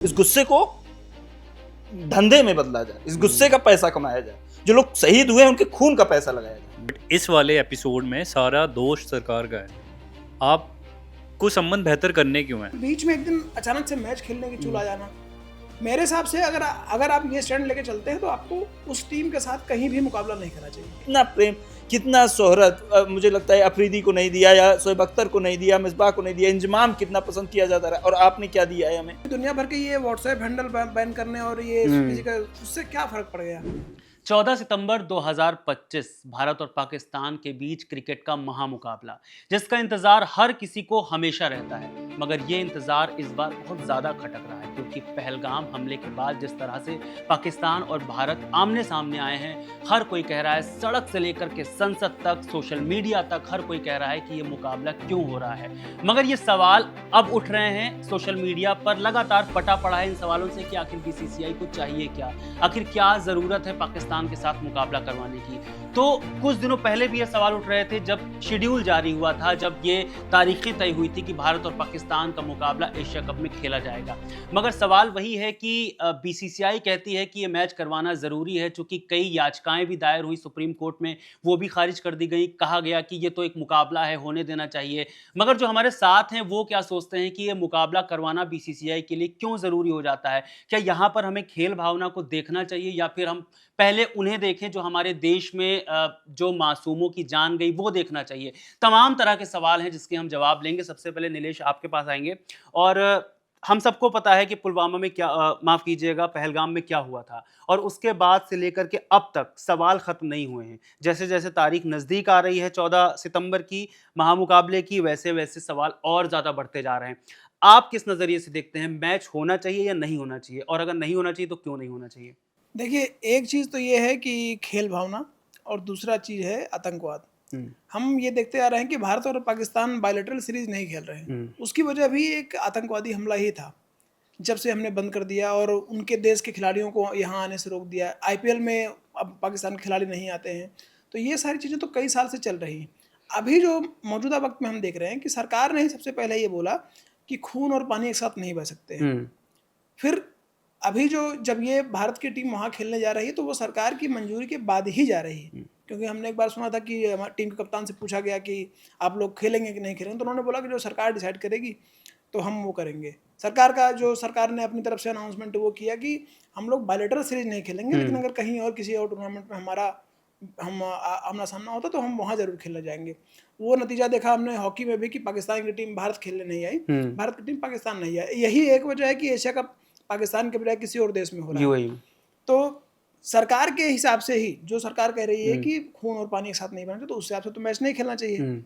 इस गुस्से को धंधे में बदला जाए, इस गुस्से का पैसा कमाया जाए, जो लोग शहीद हुए उनके खून का पैसा लगाया जाए। बट इस वाले एपिसोड में सारा दोष सरकार का है। आपको संबंध बेहतर करने क्यों है? बीच में एक दिन अचानक से मैच खेलने की चूल आ जाना, मेरे हिसाब से अगर आप ये स्टैंड लेके चलते हैं तो आपको उस टीम के साथ कहीं भी मुकाबला नहीं करना चाहिए। कितना प्रेम, कितना शोहरत, मुझे लगता है अफरीदी को नहीं दिया या शोएब अख्तर को नहीं दिया, मिसबाह को नहीं दिया, इंजमाम कितना पसंद किया जाता रहा, और आपने क्या दिया है हमें? दुनिया भर के ये व्हाट्सएप हैंडल बैन करने और ये किसी का उससे क्या फर्क पड़ गया? 14 सितंबर 2025 भारत और पाकिस्तान के बीच क्रिकेट का महामुकाबला, जिसका इंतजार हर किसी को हमेशा रहता है, मगर ये इंतजार इस बार बहुत ज़्यादा खटक रहा है, क्योंकि पहलगाम हमले के बाद जिस तरह से पाकिस्तान और भारत आमने सामने आए हैं, हर कोई कह रहा है, सड़क से लेकर के संसद तक, सोशल मीडिया तक, हर कोई कह रहा है कि ये मुकाबला क्यों हो रहा है। मगर ये सवाल अब उठ रहे हैं, सोशल मीडिया पर लगातार पटा पड़ा है इन सवालों से कि आखिर बीसीसीआई को चाहिए क्या, आखिर क्या ज़रूरत है पाकिस्तान के साथ मुकाबला करवाने की। तो कुछ दिनों पहले भी ये सवाल उठ रहे थे जब शेड्यूल जारी हुआ था, जब ये तारीखें तय हुई थी कि भारत और पाकिस्तान का मुकाबला एशिया कप में खेला जाएगा। मगर सवाल वही है कि बीसीसीआई कहती है कि ये मैच करवाना ज़रूरी है, चूंकि कई याचिकाएं भी दायर हुई सुप्रीम कोर्ट में, वो भी खारिज कर दी गई। कहा गया कि ये तो एक मुकाबला है, होने देना चाहिए। मगर जो हमारे साथ हैं वो क्या सोचते हैं कि ये मुकाबला करवाना बीसीसीआई के लिए क्यों ज़रूरी हो जाता है? क्या यहाँ पर हमें खेल भावना को देखना चाहिए, या फिर हम पहले उन्हें देखें जो हमारे देश में जो मासूमों की जान गई वो देखना चाहिए? तमाम तरह के सवाल हैं जिसके हम जवाब लेंगे। सबसे पहले नीलेश आपके पास आएंगे, और हम सबको पता है कि पुलवामा में क्या माफ़ कीजिएगा, पहलगाम में क्या हुआ था, और उसके बाद से लेकर के अब तक सवाल ख़त्म नहीं हुए हैं। जैसे जैसे तारीख नज़दीक आ रही है 14 सितंबर की महामुकाबले की, वैसे वैसे सवाल और ज़्यादा बढ़ते जा रहे हैं। आप किस नज़रिए से देखते हैं, मैच होना चाहिए या नहीं होना चाहिए, और अगर नहीं होना चाहिए तो क्यों नहीं होना चाहिए? देखिए, एक चीज़ तो ये है कि खेल भावना, और दूसरा चीज़ है आतंकवाद। हम ये देखते आ रहे हैं कि भारत और पाकिस्तान बायलैटरल सीरीज नहीं खेल रहे हैं। उसकी वजह भी एक आतंकवादी हमला ही था, जब से हमने बंद कर दिया और उनके देश के खिलाड़ियों को यहाँ आने से रोक दिया। आईपीएल में अब पाकिस्तान के खिलाड़ी नहीं आते हैं। तो ये सारी चीज़ें तो कई साल से चल रही हैं। अभी जो मौजूदा वक्त में हम देख रहे हैं कि सरकार ने ही सबसे पहले ये बोला कि खून और पानी एक साथ नहीं बह सकते हैं। फिर अभी जब ये भारत की टीम वहाँ खेलने जा रही है तो वो सरकार की मंजूरी के बाद ही जा रही है, क्योंकि हमने एक बार सुना था कि हमारी टीम के कप्तान से पूछा गया कि आप लोग खेलेंगे कि नहीं खेलेंगे, तो उन्होंने बोला कि जो सरकार डिसाइड करेगी तो हम वो करेंगे। सरकार ने अपनी तरफ से अनाउंसमेंट वो किया कि हम लोग बायलैटरल सीरीज नहीं खेलेंगे, लेकिन अगर कहीं और किसी और टूर्नामेंट में हम आमना सामना होता तो हम वहाँ जरूर खेलने जाएंगे। वो नतीजा देखा हमने हॉकी में भी कि पाकिस्तान की टीम भारत खेलने नहीं आई, भारत की टीम पाकिस्तान नहीं आई। यही एक वजह है कि एशिया कप पाकिस्तान के बजाय किसी और देश में हो रहा है। तो सरकार के हिसाब से ही जो सरकार कह रही है कि खून और पानी एक साथ नहीं बनते, तो उस हिसाब से तो मैच नहीं खेलना चाहिए।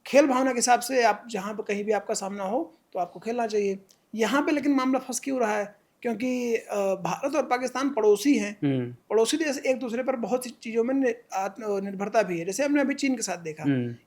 खेल भावना के हिसाब से आप जहाँ पर कहीं भी आपका सामना हो तो आपको खेलना चाहिए। यहाँ पे लेकिन मामला फंस क्यों रहा है? क्योंकि भारत और पाकिस्तान पड़ोसी हैं। पड़ोसी देश एक दूसरे पर बहुत सी चीज़ों में निर्भरता भी है। जैसे हमने अभी चीन के साथ देखा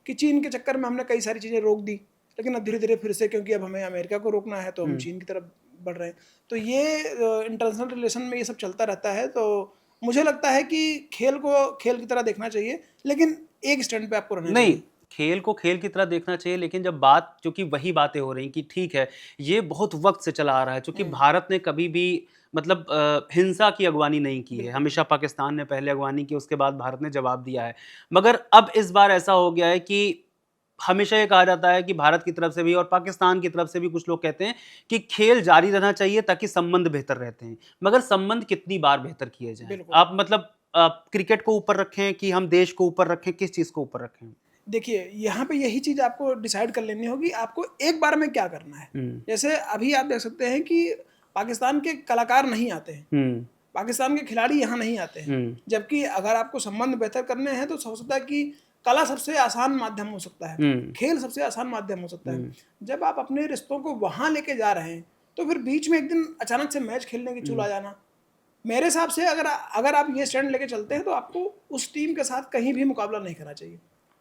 कि चीन के चक्कर में हमने कई सारी चीज़ें रोक दी, लेकिन अब धीरे धीरे फिर से, क्योंकि अब हमें अमेरिका को रोकना है तो हम चीन की तरफ बढ़ रहे हैं। तो ये इंटरनेशनल रिलेशन में ये सब चलता रहता है। तो मुझे लगता है कि खेल को खेल की तरह देखना चाहिए, लेकिन एक स्टैंड पे आपको रहना चाहिए। खेल को खेल की तरह देखना चाहिए, लेकिन जब बात, चूंकि वही बातें हो रही कि ठीक है ये बहुत वक्त से चला आ रहा है, चूंकि भारत ने कभी भी मतलब हिंसा की अगवानी नहीं की है, हमेशा पाकिस्तान ने पहले अगवानी की, उसके बाद भारत ने जवाब दिया है। मगर अब इस बार ऐसा हो गया है कि हमेशा ये कहा जाता है कि भारत की तरफ से भी और पाकिस्तान की तरफ से भी कुछ लोग कहते हैं कि खेल जारी रहना चाहिए ताकि संबंध बेहतर रहते हैं। मगर संबंध कितनी बार बेहतर किए जाएं? आप मतलब क्रिकेट को ऊपर रखें कि हम देश को ऊपर रखें, किस चीज़ को ऊपर रखें? देखिए, यहाँ पे यही चीज़ आपको डिसाइड कर लेनी होगी, आपको एक बार में क्या करना है। जैसे अभी आप देख सकते हैं कि पाकिस्तान के कलाकार नहीं आते हैं, पाकिस्तान के खिलाड़ी यहाँ नहीं आते हैं, जबकि अगर आपको संबंध बेहतर करने हैं तो हो सकता है कि कला सबसे आसान माध्यम हो सकता है, खेल सबसे आसान माध्यम हो सकता है। जब आप अपने रिश्तों को वहाँ लेके जा रहे हैं तो फिर बीच में एक दिन अचानक से मैच खेलने की चूल आ जाना, मेरे हिसाब से अगर आप ये स्टैंड लेके चलते हैं तो आपको उस टीम के साथ कहीं भी मुकाबला नहीं करना चाहिए।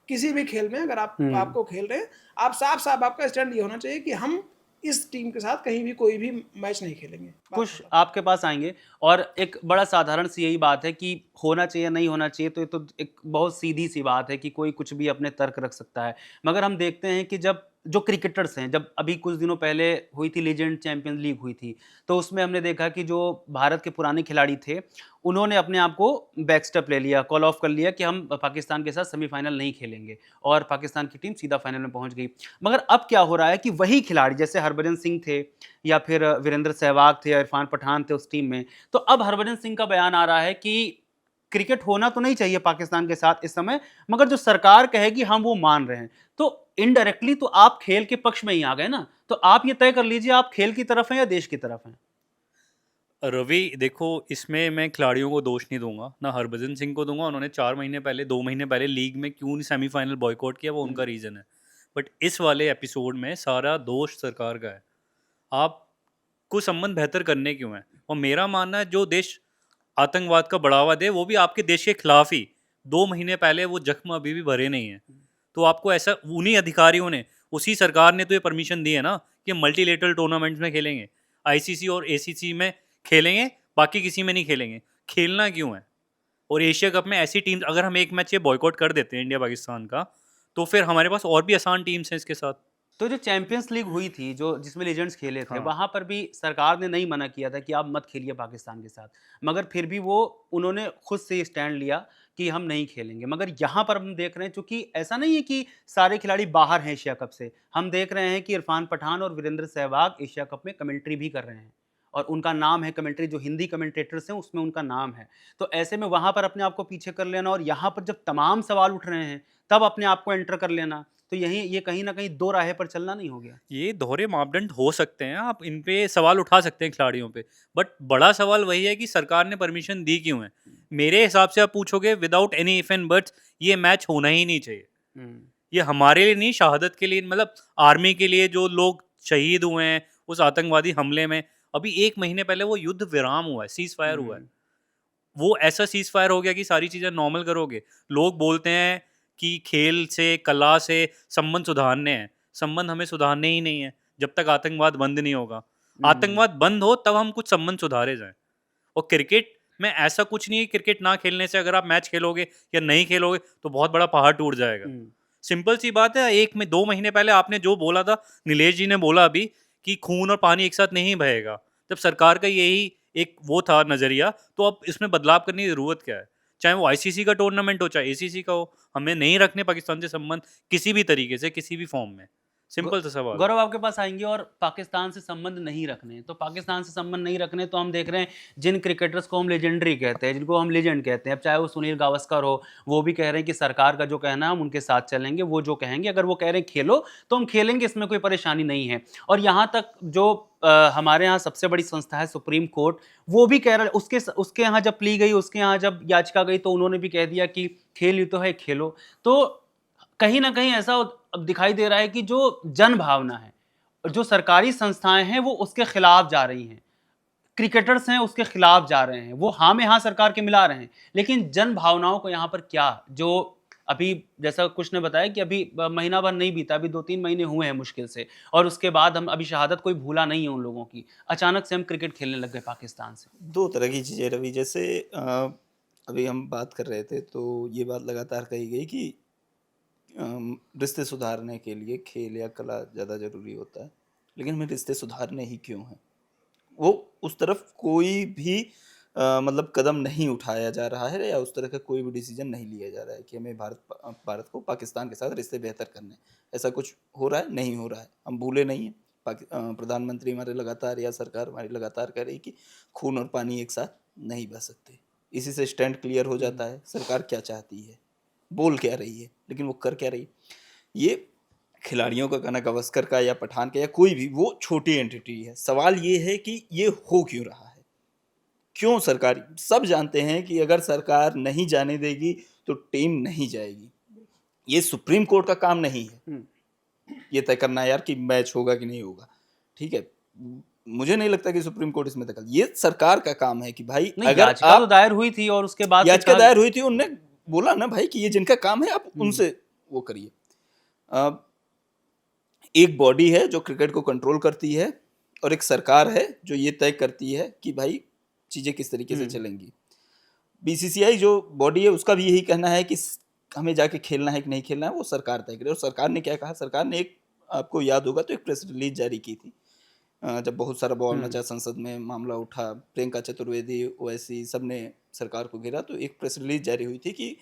किसी भी खेल में अगर आपको खेल रहे हैं, आप साफ आपका स्टैंड ये होना चाहिए कि हम इस टीम के साथ कहीं भी कोई भी मैच नहीं खेलेंगे। कुछ आपके पास आएंगे, और एक बड़ा साधारण सी यही बात है कि होना चाहिए नहीं होना चाहिए, तो ये तो एक बहुत सीधी सी बात है कि कोई कुछ भी अपने तर्क रख सकता है। मगर हम देखते हैं कि जब जो क्रिकेटर्स हैं, जब अभी कुछ दिनों पहले हुई थी लीजेंड चैंपियंस लीग हुई थी, तो उसमें हमने देखा कि जो भारत के पुराने खिलाड़ी थे, उन्होंने अपने आप को बैकस्टेप ले लिया, कॉल ऑफ कर लिया कि हम पाकिस्तान के साथ सेमीफाइनल नहीं खेलेंगे, और पाकिस्तान की टीम सीधा फाइनल में पहुंच गई। मगर अब क्या हो रहा है कि वही खिलाड़ी जैसे हरभजन सिंह थे या फिर वीरेंद्र सहवाग थे या इरफान पठान थे उस टीम में, तो अब हरभजन सिंह का बयान आ रहा है कि क्रिकेट होना तो नहीं चाहिए पाकिस्तान के साथ इस समय, मगर जो सरकार कहेगी हम वो मान रहे हैं। तो इनडायरेक्टली तो आप खेल के पक्ष में ही आ गए ना, तो आप ये तय कर लीजिए आप खेल की तरफ हैं या देश की तरफ हैं। रवि देखो, इसमें मैं खिलाड़ियों को दोष नहीं दूंगा, ना हरभजन सिंह को दूंगा। उन्होंने 2 महीने पहले लीग में क्यों नहीं सेमीफाइनल बॉयकॉट किया, वो उनका रीज़न है। बट इस वाले एपिसोड में सारा दोष सरकार का है। आप को संबंध बेहतर करने क्यों हैं? और मेरा मानना है जो देश आतंकवाद का बढ़ावा दे वो भी आपके देश के खिलाफ ही। 2 महीने पहले वो जख्म अभी भी भरे नहीं है। तो आपको ऐसा, उन्हीं अधिकारियों ने, उसी सरकार ने तो ये परमिशन दी है ना कि मल्टीलेटरल टूर्नामेंट्स में खेलेंगे, आईसीसी और एसीसी में खेलेंगे, बाकी किसी में नहीं खेलेंगे। खेलना क्यों है? और एशिया कप में ऐसी टीम्स, अगर हम एक मैच ये बॉयकॉट कर देते हैं इंडिया पाकिस्तान का, तो फिर हमारे पास और भी आसान टीम्स हैं इसके साथ। तो जो चैंपियंस लीग हुई थी, जो जिसमें लेजेंड्स खेले थे, हाँ। वहां पर भी सरकार ने नहीं मना किया था कि आप मत खेलिए पाकिस्तान के साथ, मगर फिर भी वो उन्होंने खुद से स्टैंड लिया कि हम नहीं खेलेंगे। मगर यहाँ पर हम देख रहे हैं, चूंकि ऐसा नहीं है कि सारे खिलाड़ी बाहर हैं एशिया कप से, हम देख रहे हैं कि इरफान पठान और वीरेंद्र सहवाग एशिया कप में कमेंट्री भी कर रहे हैं, और उनका नाम है कमेंट्री, जो हिंदी कमेंटेटर्स हैं उसमें उनका नाम है। तो ऐसे में वहां पर अपने आप को पीछे कर लेना, और यहाँ पर जब तमाम सवाल उठ रहे हैं तब अपने आप को एंटर कर लेना, तो यही ये कहीं ना कहीं दो राहें पर चलना नहीं हो गया। ये दोहरे मापदंड हो सकते हैं, आप इन पे सवाल उठा सकते हैं खिलाड़ियों पे, बट बड़ा सवाल वही है कि सरकार ने परमिशन दी क्यों है। मेरे हिसाब से आप पूछोगे, without any if and buts ये मैच होना ही नहीं चाहिए। ये हमारे लिए नहीं, शहादत के लिए, मतलब आर्मी के लिए, जो लोग शहीद हुए हैं उस आतंकवादी हमले में। अभी 1 महीने पहले वो युद्ध विराम हुआ है, सीज फायर हुआ है। वो ऐसा सीज फायर हो गया कि सारी चीज़ें नॉर्मल करोगे। लोग बोलते हैं कि खेल से, कला से संबंध सुधारने हैं। संबंध हमें सुधारने ही नहीं है जब तक आतंकवाद बंद नहीं होगा। आतंकवाद बंद हो तब हम कुछ संबंध सुधारे जाएं। और क्रिकेट में ऐसा कुछ नहीं है, क्रिकेट ना खेलने से अगर आप मैच खेलोगे या नहीं खेलोगे तो बहुत बड़ा पहाड़ टूट जाएगा। सिंपल सी बात है। 2 महीने पहले आपने जो बोला था, नीलेश जी ने बोला अभी, कि खून और पानी एक साथ नहीं बहेगा, जब सरकार का यही एक वो था नजरिया, तो अब इसमें बदलाव करने की जरूरत क्या है? चाहे वो आईसीसी का टूर्नामेंट हो, चाहे एसीसी का हो, हमें नहीं रखने पाकिस्तान से संबंध किसी भी तरीके से, किसी भी फॉर्म में। सिंपल सा सवाल है। गौरव आपके पास आएंगे, और पाकिस्तान से संबंध नहीं रखने, तो पाकिस्तान से संबंध नहीं रखने, तो हम देख रहे हैं जिन क्रिकेटर्स को हम लेजेंडरी कहते हैं, जिनको हम लेजेंड कहते हैं, अब चाहे वो सुनील गावस्कर हो, वो भी कह रहे हैं कि सरकार का जो कहना है हम उनके साथ चलेंगे, वो जो कहेंगे, अगर वो कह रहे हैं खेलो तो हम खेलेंगे, इसमें कोई परेशानी नहीं है। और यहाँ तक जो हमारे यहाँ सबसे बड़ी संस्था है सुप्रीम कोर्ट, वो भी कह रहा है, उसके यहाँ जब प्ली गई, उसके यहाँ जब याचिका गई, तो उन्होंने भी कह दिया कि खेल ही तो है, खेलो। तो कहीं ना कहीं ऐसा अब दिखाई दे रहा है कि जो जन भावना है, जो सरकारी संस्थाएं हैं, वो उसके खिलाफ जा रही हैं, क्रिकेटर्स हैं उसके खिलाफ जा रहे हैं, वो हाँ में हाँ सरकार के मिला रहे हैं, लेकिन जन भावनाओं को यहाँ पर क्या, जो अभी जैसा कुछ ने बताया कि अभी महीना भर नहीं बीता, अभी 2-3 महीने हुए हैं मुश्किल से, और उसके बाद हम अभी शहादत कोई भूला नहीं है उन लोगों की, अचानक से हम क्रिकेट खेलने लग गए पाकिस्तान से। दो तरह की चीज़ें रवि, जैसे अभी हम बात कर रहे थे तो ये बात लगातार कही गई कि रिश्ते सुधारने के लिए खेल या कला ज़्यादा ज़रूरी होता है, लेकिन हमें रिश्ते सुधारने ही क्यों हैं? वो उस तरफ कोई भी मतलब कदम नहीं उठाया जा रहा है, या उस तरह का कोई भी डिसीजन नहीं लिया जा रहा है कि हमें भारत को पाकिस्तान के साथ रिश्ते बेहतर करने हैं। ऐसा कुछ हो रहा है? नहीं हो रहा है। हम भूले नहीं हैं। प्रधानमंत्री हमारे लगातार, या सरकार हमारी लगातार कह रही कि खून और पानी एक साथ नहीं बह सकते। इसी से स्टैंड क्लियर हो जाता है सरकार क्या चाहती है, बोल क्या रही है, लेकिन वो कर क्या रही है। ये खिलाड़ियों का कहना, गावस्कर का या पठान का या कोई भी, वो छोटी एंटिटी है। सवाल ये है कि ये हो क्यों रहा है, क्यों सरकार, सब जानते हैं कि अगर सरकार नहीं जाने देगी तो टीम नहीं जाएगी। ये सुप्रीम कोर्ट का काम नहीं है ये तय करना यार कि मैच होगा कि नहीं होगा, ठीक है। मुझे नहीं लगता कि सुप्रीम कोर्ट इसमें दखल, ये सरकार का काम है कि भाई अगर याचिका तो दायर हुई थी, और उसके बाद याचिका दायर हुई थी, उनने बोला ना भाई कि ये जिनका काम है आप उनसे वो करिए। एक बॉडी है जो क्रिकेट को कंट्रोल करती है, और एक सरकार है जो ये तय करती है कि भाई चीज़ें किस तरीके से चलेंगी। बीसीसीआई जो बॉडी है उसका भी यही कहना है कि हमें जाके खेलना है कि नहीं खेलना है, वो सरकार तय करे। और सरकार ने क्या कहा, सरकार ने एक आपको याद होगा तो एक प्रेस रिलीज जारी की थी जब बहुत सारा बवाल मचा, संसद में मामला उठा, प्रियंका चतुर्वेदी, ओवैसी सबने सरकार को घेरा, तो एक प्रेस रिलीज जारी हुई थी कि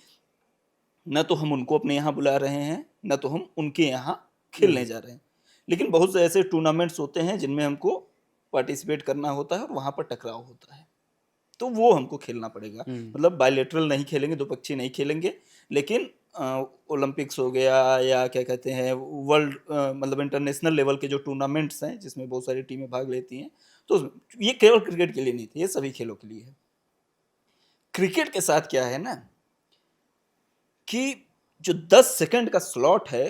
न तो हम उनको अपने यहाँ बुला रहे हैं, न तो हम उनके यहाँ खेलने जा रहे हैं, लेकिन बहुत से ऐसे टूर्नामेंट्स होते हैं जिनमें हमको पार्टिसिपेट करना होता है और वहाँ पर टकराव होता है, तो वो हमको खेलना पड़ेगा। मतलब बायलैटरल नहीं खेलेंगे, द्विपक्षीय नहीं खेलेंगे, लेकिन ओलंपिक्स हो गया या क्या कहते हैं वर्ल्ड मतलब इंटरनेशनल लेवल के जो टूर्नामेंट्स हैं जिसमें बहुत सारी टीमें भाग लेती हैं, तो ये केवल क्रिकेट के लिए नहीं थे, ये सभी खेलों के लिए है। क्रिकेट के साथ क्या है ना कि जो 10 सेकंड का स्लॉट है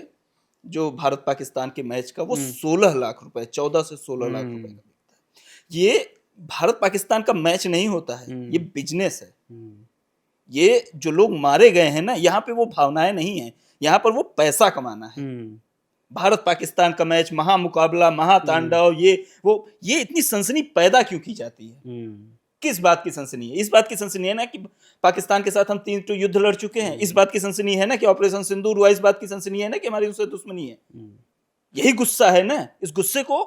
जो भारत पाकिस्तान के मैच का, वो 16 लाख रुपए, 14 से 16 लाख रुपए का बिकता है। ये भारत पाकिस्तान का मैच नहीं होता है, ये बिजनेस है। ये जो लोग मारे गए हैं ना, यहाँ पे वो भावनाएं नहीं है, यहाँ पर वो पैसा कमाना है। भारत पाकिस्तान का मैच, महामुकाबला, महातांडव, ये इतनी सनसनी पैदा क्यों की जाती है? किस बात की सनसनी है? इस बात की सनसनी है ना कि पाकिस्तान के साथ हम 3 तो युद्ध लड़ चुके हैं, इस बात की सनसनी है ना कि ऑपरेशन सिंदूर हुआ, इस बात की सनसनी है ना कि हमारी उससे दुश्मनी है। यही गुस्सा है ना, इस गुस्से को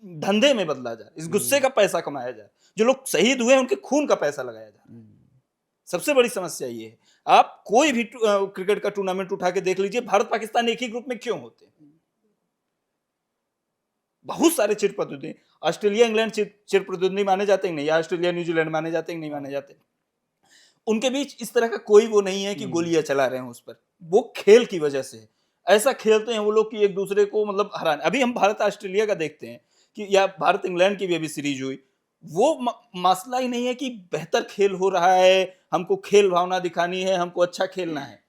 धंधे में बदला जाए, इस गुस्से का पैसा कमाया जाए, जो लोग शहीद हुए उनके खून का पैसा लगाया जाए। सबसे बड़ी समस्या ये है। आप कोई भी क्रिकेट का टूर्नामेंट उठा के देख लीजिए, भारत पाकिस्तान एक ही ग्रुप में क्यों होते हैं? बहुत सारे चिर प्रतिद्वंदी, ऑस्ट्रेलिया इंग्लैंड चिर प्रतिद्वंदी माने जाते हैं नहीं, या ऑस्ट्रेलिया न्यूजीलैंड माने जाते हैं नहीं माने जाते, उनके बीच इस तरह का कोई वो नहीं है कि गोलियां चला रहे हैं उस पर, वो खेल की वजह से ऐसा खेलते हैं वो लोग कि एक दूसरे को मतलब हराने। अभी हम भारत ऑस्ट्रेलिया का देखते हैं कि, या भारत इंग्लैंड की भी अभी सीरीज हुई, वो मसला ही नहीं है कि बेहतर खेल हो रहा है, हमको खेल भावना दिखानी है, हमको अच्छा खेलना है।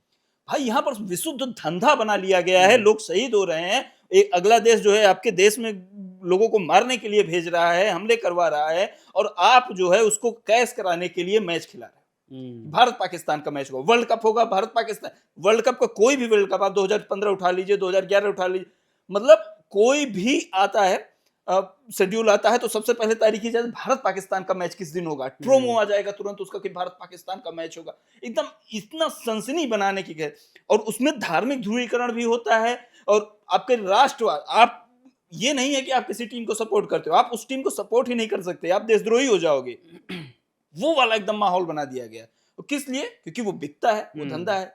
भाई यहाँ पर विशुद्ध धंधा बना लिया गया है, लोग शहीद हो रहे हैं, एक अगला देश जो है आपके देश में लोगों को मारने के लिए भेज रहा है, हमले करवा रहा है, और आप जो है उसको कैश कराने के लिए मैच खिला रहे हैं। भारत पाकिस्तान का मैच होगा, वर्ल्ड कप होगा, भारत पाकिस्तान वर्ल्ड कप का कोई भी वर्ल्ड कप आप 2015 उठा लीजिए, 2011 उठा लीजिए, मतलब कोई भी आता है शेड्यूल आता है तो सबसे पहले तारीख की जाए भारत पाकिस्तान का मैच किस दिन होगा, प्रोमो आ जाएगा तुरंत उसका कि भारत पाकिस्तान का मैच होगा। एकदम इतना सनसनी बनाने की है, और उसमें धार्मिक ध्रुवीकरण भी होता है, और आपके राष्ट्रवाद, आप ये नहीं है कि आप किसी टीम को सपोर्ट करते हो, आप उस टीम को सपोर्ट ही नहीं कर सकते, आप देशद्रोही हो जाओगे। वो वाला एकदम माहौल बना दिया गया। तो किस लिए? क्योंकि वो बिकता है, वो धंधा है,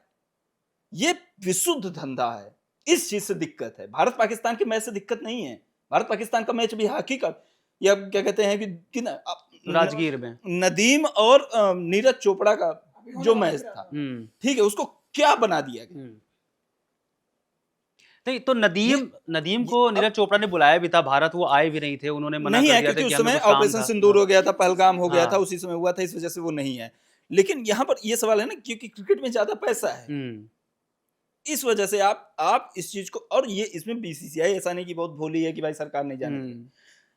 ये विशुद्ध धंधा है। इस चीज से दिक्कत है, भारत पाकिस्तान के मैच से दिक्कत नहीं है। भारत पाकिस्तान का मैच भी हॉकी का, या क्या कहते हैं कि राजगीर में नदीम और नीरज चोपड़ा का जो मैच था, ठीक है, उसको क्या बना दिया गया? नहीं तो नदीम को नीरज चोपड़ा ने बुलाया भी था भारत, वो आए भी नहीं थे, उन्होंने मना नहीं कर है दिया था क्योंकि कि उस समय ऑपरेशन सिंदूर हो गया था, पहलगाम हो गया था, उसी समय हुआ था, इस वजह से वो नहीं है। लेकिन यहाँ पर ये सवाल है ना, क्योंकि क्रिकेट में ज्यादा पैसा है, इस वजह से आप इस चीज को, और ये इसमें बीसीसीआई ऐसा नहीं कि बहुत भोली है कि भाई सरकार नहीं जाने देगी।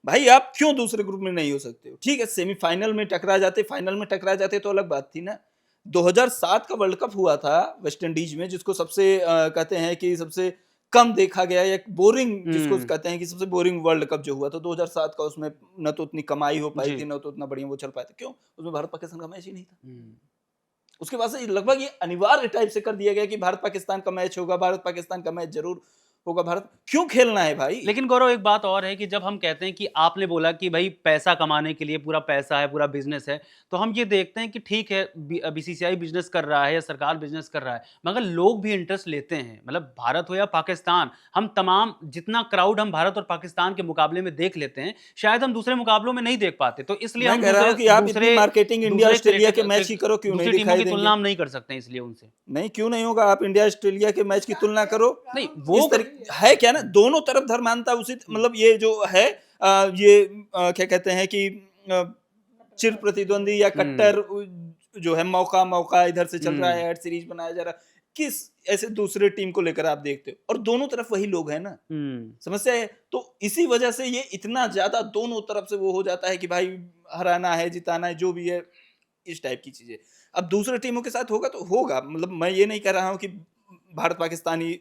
भाई आप क्यों दूसरे ग्रुप में नहीं हो सकते हो? ठीक है, सेमीफाइनल में टकरा जाते, फाइनल में टकरा जाते तो अलग बात थी ना। 2007 का वर्ल्ड कप हुआ था वेस्ट इंडीज में, जिसको सबसे कहते हैं कि सबसे कम देखा गया, या बोरिंग जिसको कहते हैं कि सबसे बोरिंग वर्ल्ड कप जो हुआ था 2007 का, उसमें न तो उतनी कमाई हो पाई थी, न तो उतना बढ़िया वो चल पाए थे। क्यों? उसमें भारत पाकिस्तान का मैच ही नहीं था। उसके बाद से लगभग ये अनिवार्य टाइप से कर दिया गया कि भारत पाकिस्तान का मैच होगा, भारत पाकिस्तान का मैच जरूर होगा। भारत क्यों खेलना है भाई? लेकिन गौरव एक बात और है कि जब हम कहते हैं कि आपने बोला कि भाई पैसा कमाने के लिए पूरा पैसा है, पूरा बिजनेस है, तो हम ये देखते हैं कि ठीक है बीसीसीआई बिजनेस कर रहा है या सरकार बिजनेस कर रहा है, मगर लोग भी इंटरेस्ट लेते हैं। मतलब भारत हो या पाकिस्तान, हम तमाम जितना क्राउड हम भारत और पाकिस्तान के मुकाबले में देख लेते हैं, शायद हम दूसरे मुकाबलों में नहीं देख पाते। तो इसलिए हम दूसरे मार्केटिंग इंडिया ऑस्ट्रेलिया के मैच की करो, क्यों नहीं टीमों की तुलना हम नहीं कर सकते, इसलिए उनसे नहीं, क्यों नहीं होगा? आप इंडिया ऑस्ट्रेलिया के मैच की तुलना करो। नहीं, वो है क्या ना, दोनों तरफ धर्मांता उसी, मतलब ये जो है क्या कहते हैं कि चिर प्रतिद्वंदी या कट्टर जो है, मौका इधर से चल रहा है, सीरीज बनाया जा रहा है, किस ऐसे दूसरे टीम को लेकर आप देखते हो, और दोनों तरफ वही लोग हैं ना। समस्या है, तो इसी वजह से ये इतना ज्यादा दोनों तरफ से वो हो जाता है कि भाई हराना है, जिताना है, जो भी है, इस टाइप की चीजें। अब दूसरे टीमों के साथ होगा तो होगा, मतलब मैं ये नहीं कह रहा हूं कि भारत पाकिस्तानी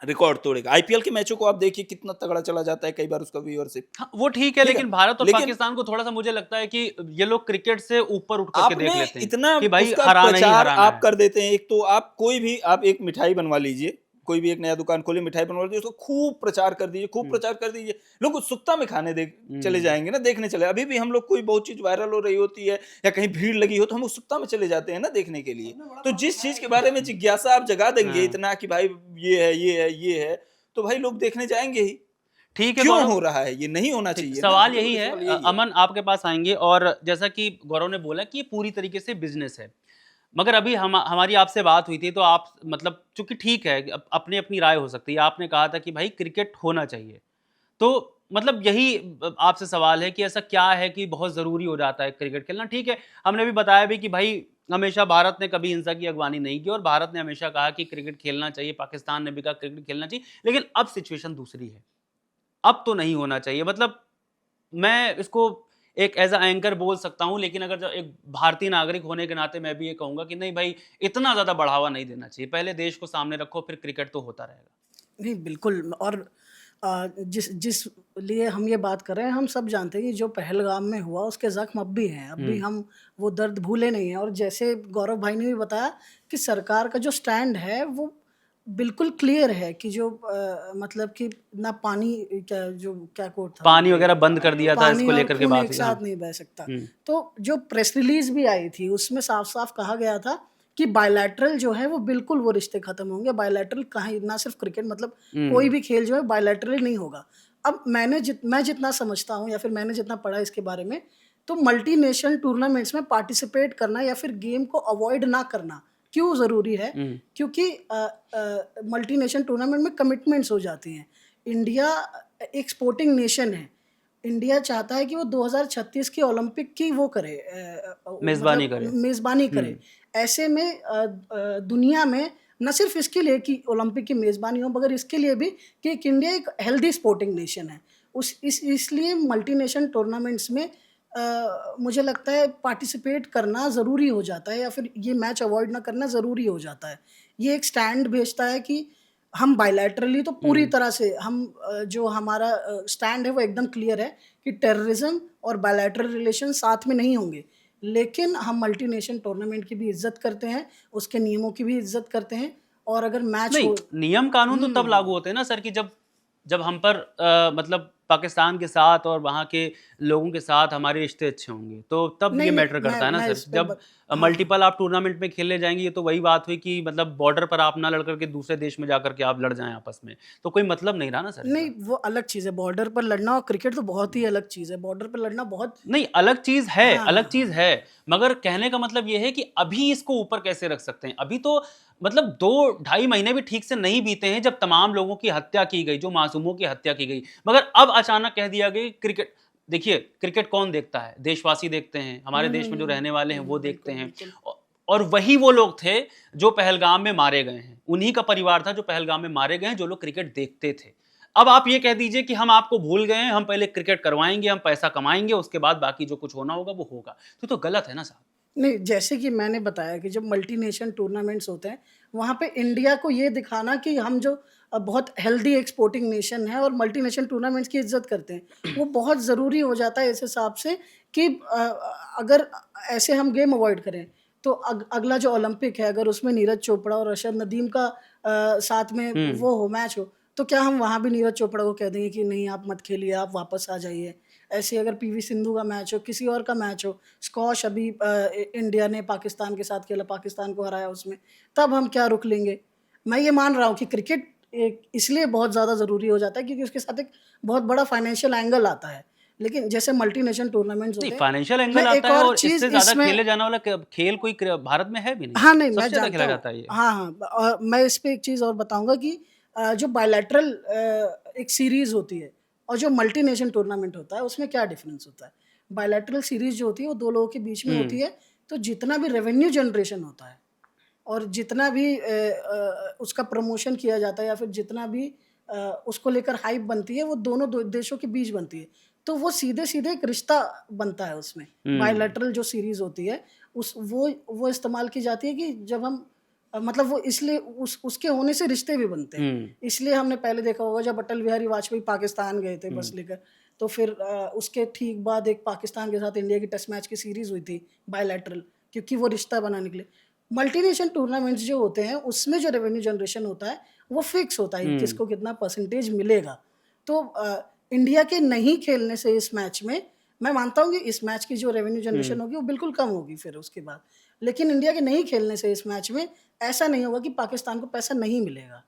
रिकॉर्ड तोड़ेगा। आईपीएल के मैचों को आप देखिए कितना तगड़ा चला जाता है कई बार उसका व्यूअरशिप। हाँ, वो ठीक है, लेकिन भारत और पाकिस्तान को थोड़ा सा मुझे लगता है कि ये लोग क्रिकेट से ऊपर उठ करके देख लेते हैं इतना कि भाई उसका हराना प्रचार ही हराना आप है। कर देते हैं। एक तो आप कोई भी आप एक मिठाई बनवा लीजिए, कोई भी एक नया दुकान खोले, मिठाई बनवा दीजिए, उसको खूब प्रचार कर दीजिए, खूब प्रचार कर दीजिए, लोग उत्सुकता में खाने चले जाएंगे ना, देखने चले। अभी भी हम लोग कोई बहुत चीज वायरल हो रही होती है या कहीं भीड़ लगी हो तो हम उत्सुकता में चले जाते हैं ना देखने के लिए। तो जिस चीज के बारे में जिज्ञासा आप जगा देंगे इतना कि भाई ये है, ये है, ये है, तो भाई लोग देखने जाएंगे ही। ठीक है क्यों गौरव, हो रहा है ये? नहीं होना ठीक, चाहिए ना, सवाल सबसे यही बड़ी है। सवाल यही है। अमन आपके पास आएंगे, और जैसा कि गौरव ने बोला कि ये पूरी तरीके से बिजनेस है, मगर अभी हमारी आपसे बात हुई थी तो आप मतलब चूंकि ठीक है अपनी अपनी राय हो सकती है, आपने कहा था कि भाई क्रिकेट होना चाहिए, तो मतलब यही आपसे सवाल है कि ऐसा क्या है कि बहुत ज़रूरी हो जाता है क्रिकेट खेलना। ठीक है, हमने भी बताया भी कि भाई हमेशा भारत ने कभी हिंसा की अगवानी नहीं की, और भारत ने हमेशा कहा कि क्रिकेट खेलना चाहिए, पाकिस्तान ने भी कहा क्रिकेट खेलना चाहिए, लेकिन अब सिचुएशन दूसरी है, अब तो नहीं होना चाहिए। मतलब मैं इसको एक एज अ एंकर बोल सकता हूं, लेकिन अगर एक भारतीय नागरिक होने के नाते मैं भी ये कहूंगा कि नहीं भाई, इतना ज़्यादा बढ़ावा नहीं देना चाहिए, पहले देश को सामने रखो, फिर क्रिकेट तो होता रहेगा। नहीं बिल्कुल। और जिस जिस लिए हम ये बात कर रहे हैं, हम सब जानते हैं कि जो पहलगाम में हुआ उसके जख्म अब भी हैं, अब भी हम वो दर्द भूले नहीं हैं। और जैसे गौरव भाई ने भी बताया कि सरकार का जो स्टैंड है वो बिल्कुल क्लियर है कि जो मतलब कि ना पानी, क्या कोट था, पानी वगैरह बंद कर दिया था, पानी इसको और लेकर के खून बात एक हुई। साथ हाँ। नहीं बह सकता। तो जो प्रेस रिलीज भी आई थी उसमें साफ साफ कहा गया था कि बायलैटरल जो है वो बिल्कुल वो रिश्ते खत्म होंगे। बायलैटरल कहाँ, ना सिर्फ क्रिकेट, मतलब कोई भी खेल जो है बायलैटरल नहीं होगा। अब मैं जितना समझता हूँ या फिर मैंने जितना पढ़ा इसके बारे में, तो मल्टीनेशनल टूर्नामेंट्स में पार्टिसिपेट करना या फिर गेम को अवॉइड ना करना क्यों ज़रूरी है? क्योंकि मल्टीनेशनल टूर्नामेंट में कमिटमेंट्स हो जाती हैं। इंडिया एक स्पोर्टिंग नेशन है। इंडिया चाहता है कि वो 2036 की ओलंपिक की वो करे, मेजबानी मतलब करे। मेज़बानी करे। ऐसे में दुनिया में न सिर्फ इसके लिए कि ओलंपिक की मेज़बानी हो, मगर इसके लिए भी कि एक इंडिया एक हेल्दी स्पोर्टिंग नेशन है। इसलिए मल्टीनेशनल टूर्नामेंट्स में मुझे लगता है पार्टिसिपेट करना ज़रूरी हो जाता है, या फिर ये मैच अवॉइड ना करना ज़रूरी हो जाता है। ये एक स्टैंड भेजता है कि हम बायलैटरली तो पूरी तरह से हम जो हमारा स्टैंड है वो एकदम क्लियर है कि टेररिज्म और बायलैटरल रिलेशन साथ में नहीं होंगे, लेकिन हम मल्टीनेशनल टूर्नामेंट की भी इज्जत करते हैं, उसके नियमों की भी इज्जत करते हैं। और अगर मैच नहीं, हो, नियम कानून तो तब लागू होते हैं ना सर कि जब जब हम पर मतलब पाकिस्तान के साथ और वहाँ के लोगों के साथ हमारे रिश्ते अच्छे होंगे, तो तब ये नहीं मैटर करता है ना मैं सर। इस पे जब हाँ, मल्टीपल आप टूर्नामेंट में खेलने जाएंगे, ये तो वही बात हुई कि मतलब बॉर्डर पर आप ना लड़ करके दूसरे देश में जाकर के आप लड़ जाएं आपस में, तो कोई मतलब नहीं रहा ना सर नहीं इसका। वो अलग चीज़ है। बॉर्डर पर लड़ना और क्रिकेट तो बहुत ही अलग चीज़ है। बॉर्डर पर लड़ना बहुत, नहीं, अलग चीज है, हाँ अलग हाँ चीज है, मगर कहने का मतलब ये है कि अभी इसको ऊपर कैसे रख सकते हैं। अभी तो मतलब 2-2.5 महीने भी ठीक से नहीं बीते हैं जब तमाम लोगों की हत्या की गई, जो मासूमों की हत्या की गई, मगर अब अचानक कह दिया गया कि क्रिकेट। देखिए, क्रिकेट कौन देखता है? देशवासी देखते हैं, हमारे देश में जो रहने वाले हैं वो देखते बिल्कुल हैं। बिल्कुल। और वही वो लोग थे जो पहलगाम में मारे गए हैं, उन्हीं का परिवार था जो पहलगाम में मारे गए हैं, जो लोग क्रिकेट देखते थे। अब आप ये कह दीजिए कि हम आपको भूल गए हैं, हम पहले क्रिकेट करवाएंगे, हम पैसा कमाएंगे, उसके बाद बाकी जो कुछ होना होगा वो होगा, तो गलत है ना साहब। नहीं, जैसे कि मैंने बताया कि जब मल्टीनेशनल टूर्नामेंट्स होते हैं, वहाँ पे इंडिया को ये दिखाना कि हम जो बहुत हेल्दी एक्सपोर्टिंग नेशन है और मल्टीनेशनल टूर्नामेंट्स की इज्जत करते हैं, वो बहुत ज़रूरी हो जाता है इस हिसाब से कि अगर ऐसे हम गेम अवॉइड करें तो अगला जो ओलंपिक है, अगर उसमें नीरज चोपड़ा और अरशद नदीम का साथ में वो हो, मैच हो, तो क्या हम वहाँ भी नीरज चोपड़ा को कह देंगे कि नहीं आप मत खेलिए, आप वापस आ जाइए? ऐसे अगर पीवी सिंधु का मैच हो, किसी और का मैच हो, स्क्वॉश अभी इंडिया ने पाकिस्तान के साथ खेला, पाकिस्तान को हराया उसमें, तब हम क्या रुक लेंगे? मैं ये मान रहा हूँ कि क्रिकेट एक इसलिए बहुत ज़्यादा ज़रूरी हो जाता है क्योंकि उसके साथ एक बहुत बड़ा फाइनेंशियल एंगल आता है। लेकिन जैसे मल्टीनेशनल टूर्नामेंट्स नहीं, होते हैं, फाइनेंशियल मैं एंगल एक आता है, और और चीज़ इससे ज्यादा इसमें, खेले जाने वाला खेल कोई भारत में है भी नहीं। हाँ, नहीं मैं सबसे ज्यादा जानता खेला हूँ। जाता है ये। हाँ, हाँ, और मैं इस पे एक चीज़ और बताऊँगा कि जो बायलैटरल एक सीरीज़ होती है और जो मल्टीनेशनल टूर्नामेंट होता है, उसमें क्या डिफरेंस होता है? बायलैटरल सीरीज़ जो होती है, वो 2 लोगों के बीच में होती है, तो जितना भी रेवेन्यू जनरेशन होता है और जितना भी उसका प्रमोशन किया जाता है या फिर जितना भी उसको लेकर हाइप बनती है, वो दोनों देशों के बीच बनती है। तो वो सीधे-सीधे एक रिश्ता बनता है उसमें। बायलैटरल जो सीरीज़ होती है, वो इस्तेमाल की जाती है कि जब हम मतलब वो इसलिए उसके होने से रिश्ते भी बनते हैं। इसलिए हमने पहले देखा होगा जब अटल बिहारी वाजपेयी पाकिस्तान गए थे बस लेकर, तो फिर उसके ठीक बाद एक पाकिस्तान के साथ इंडिया की टेस्ट मैच की सीरीज़ हुई थी बायलैटरल, क्योंकि वो रिश्ता बनाने के लिए। मल्टीनेशनल टूर्नामेंट्स जो होते हैं, उसमें जो रेवेन्यू जनरेशन होता है, वो फिक्स होता है कि किसको कितना परसेंटेज मिलेगा। तो इंडिया के नहीं खेलने से इस मैच में मैं मानता हूँ कि इस मैच की जो रेवेन्यू जनरेशन होगी वो बिल्कुल कम होगी फिर उसके बाद, लेकिन इंडिया के नहीं खेलने से इस मैच में ऐसा नहीं होगा कि पाकिस्तान को पैसा नहीं मिलेगा।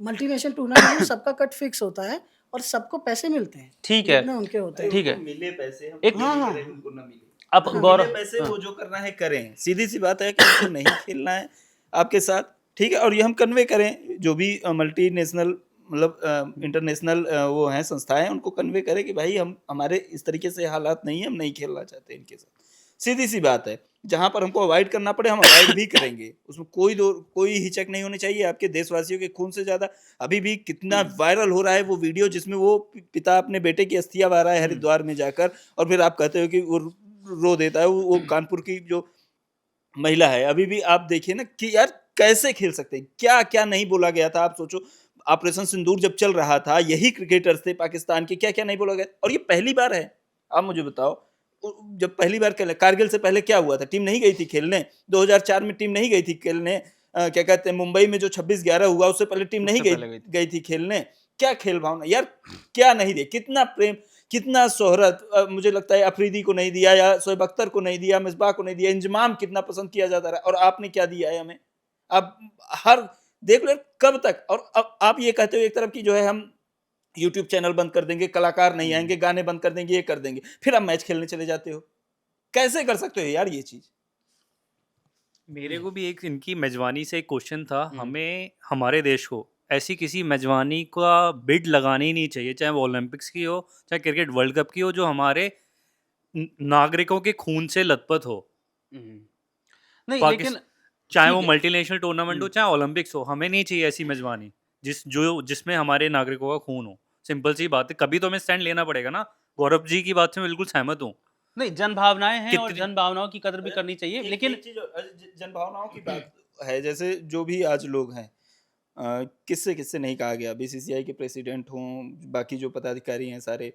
मल्टीनेशनल टूर्नामेंट में सबका कट फिक्स होता है और सबको पैसे मिलते हैं ठीक है, जितने उनके होते हैं। ठीक है। मिले पैसे हम एक- मिले हाँ, करें, उनको ना मिले। अब मिले गौरव, पैसे वो जो करना है करें, सीधी सी बात है कि उनको नहीं खेलना है आपके साथ, ठीक है। और ये हम कन्वे करें, जो भी मल्टीनेशनल मतलब इंटरनेशनल वो हैं संस्थाएं, उनको कन्वे करें कि भाई हम हमारे इस तरीके से हालात नहीं है, हम नहीं खेलना चाहते इनके साथ। सीधी सी बात है, जहां पर हमको अवॉइड करना पड़े हम अवॉइड भी करेंगे, उसमें कोई हिचक नहीं होनी चाहिए। आपके देशवासियों के खून से ज्यादा अभी भी कितना वायरल हो रहा है वो वीडियो जिसमें वो पिता अपने बेटे की अस्थियां बहा रहा है हरिद्वार में जाकर, और फिर आप कहते हो कि वो रो देता है। वो कानपुर की जो महिला है, अभी भी आप देखिए ना कि यार कैसे खेल सकते हैं, क्या क्या नहीं बोला गया था। आप सोचो, ऑपरेशन सिंदूर जब चल रहा था, यही क्रिकेटर्स थे पाकिस्तान के, क्या क्या नहीं बोला गया। और ये पहली बार है, आप मुझे बताओ, जब पहली बार खेला, कारगिल से पहले क्या हुआ था, टीम नहीं गई थी खेलने, 2004 में टीम नहीं गई थी खेलने, क्या कहते हैं, मुंबई में जो 26/11 हुआ उससे पहले टीम नहीं उससे पहले गई थी खेलने। क्या खेल भावना यार, क्या नहीं दिया, कितना प्रेम, कितना शोहरत। मुझे लगता है अफरीदी को नहीं दिया, या शोएब अख्तर को नहीं दिया, मिसबाह को नहीं दिया, इंजमाम कितना पसंद किया जाता रहा, और आपने क्या दिया है हमें। अब हर देख लो कब तक। और अब आप ये कहते हो एक तरफ की जो है हम यूट्यूब चैनल बंद कर देंगे, कलाकार नहीं आएंगे, गाने बंद कर देंगे, ये कर देंगे, फिर आप मैच खेलने चले जाते हो। कैसे कर सकते हो यार ये चीज। मेरे को भी एक इनकी मेजबानी से एक क्वेश्चन था। हमें हमारे देश को ऐसी किसी मेजबानी का बिड लगानी ही नहीं चाहिए, चाहे वो ओलंपिक्स की हो, चाहे क्रिकेट वर्ल्ड कप की हो, जो हमारे नागरिकों के खून से लथपथ हो। नहीं पाकिस लेकिन चाहे ठीक वो है। मल्टीनेशनल टूर्नामेंट हो, चाहे ओलंपिक्स हो, हमें नहीं चाहिए ऐसी मेजबानी जिसमें हमारे नागरिकों का खून हो। सिंपल सी बात है, कभी तो हमें स्टैंड लेना पड़ेगा ना। गौरव जी की बात से मैं बिल्कुल सहमत हूँ। नहीं, जन भावनाएं हैं और कितनी जन भावनाओं की कदर भी करनी चाहिए, लेकिन एक चीज जन भावनाओं की बात है, जैसे जो भी आज लोग हैं, किससे किससे नहीं कहा गया, बीसीसीआई के प्रेसिडेंट हों, बाकी जो पदाधिकारी हैं सारे,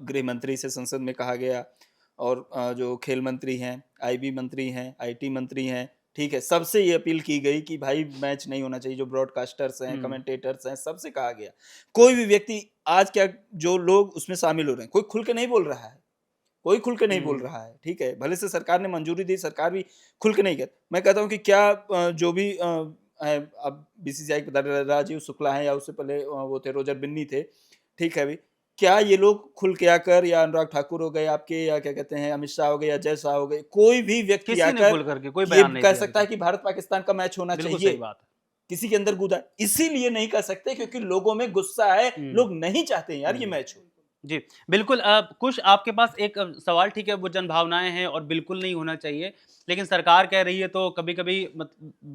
गृह मंत्री से संसद में कहा गया, और जो खेल मंत्री हैं, आईबी मंत्री हैं, आईटी मंत्री हैं, ठीक है, सबसे ये अपील की गई कि भाई मैच नहीं होना चाहिए। जो ब्रॉडकास्टर्स हैं, कमेंटेटर्स हैं, सबसे कहा गया। कोई भी व्यक्ति आज क्या, जो लोग उसमें शामिल हो रहे हैं, कोई खुल के नहीं बोल रहा है, कोई खुल के नहीं बोल रहा है, ठीक है। भले से सरकार ने मंजूरी दी, सरकार भी खुल के नहीं कर। मैं कहता हूँ कि क्या जो भी है, अब बीसीसीआई के राजीव शुक्ला हैं, या उससे पहले वो थे रोजर बिन्नी थे, ठीक है। अभी क्या ये लोग खुल के आकर, या अनुराग ठाकुर हो गए आपके, या क्या कहते हैं अमित शाह हो गए, या जय शाह हो गए, कोई भी व्यक्ति किसी ने आकर खुल करके कोई ये बयान नहीं कह दिया सकता है अभी कि भारत पाकिस्तान का मैच होना तक। बिल्कुल चाहिए, सही बात है। किसी के अंदर गुदा। इसीलिए नहीं कर सकते क्योंकि लोगों में गुस्सा है, लोग नहीं चाहते हैं यार ये मैच हो। जी, बिल्कुल। कुछ आपके पास एक सवाल, ठीक है, वो जन भावनाएँ हैं और बिल्कुल नहीं होना चाहिए, लेकिन सरकार कह रही है तो कभी-कभी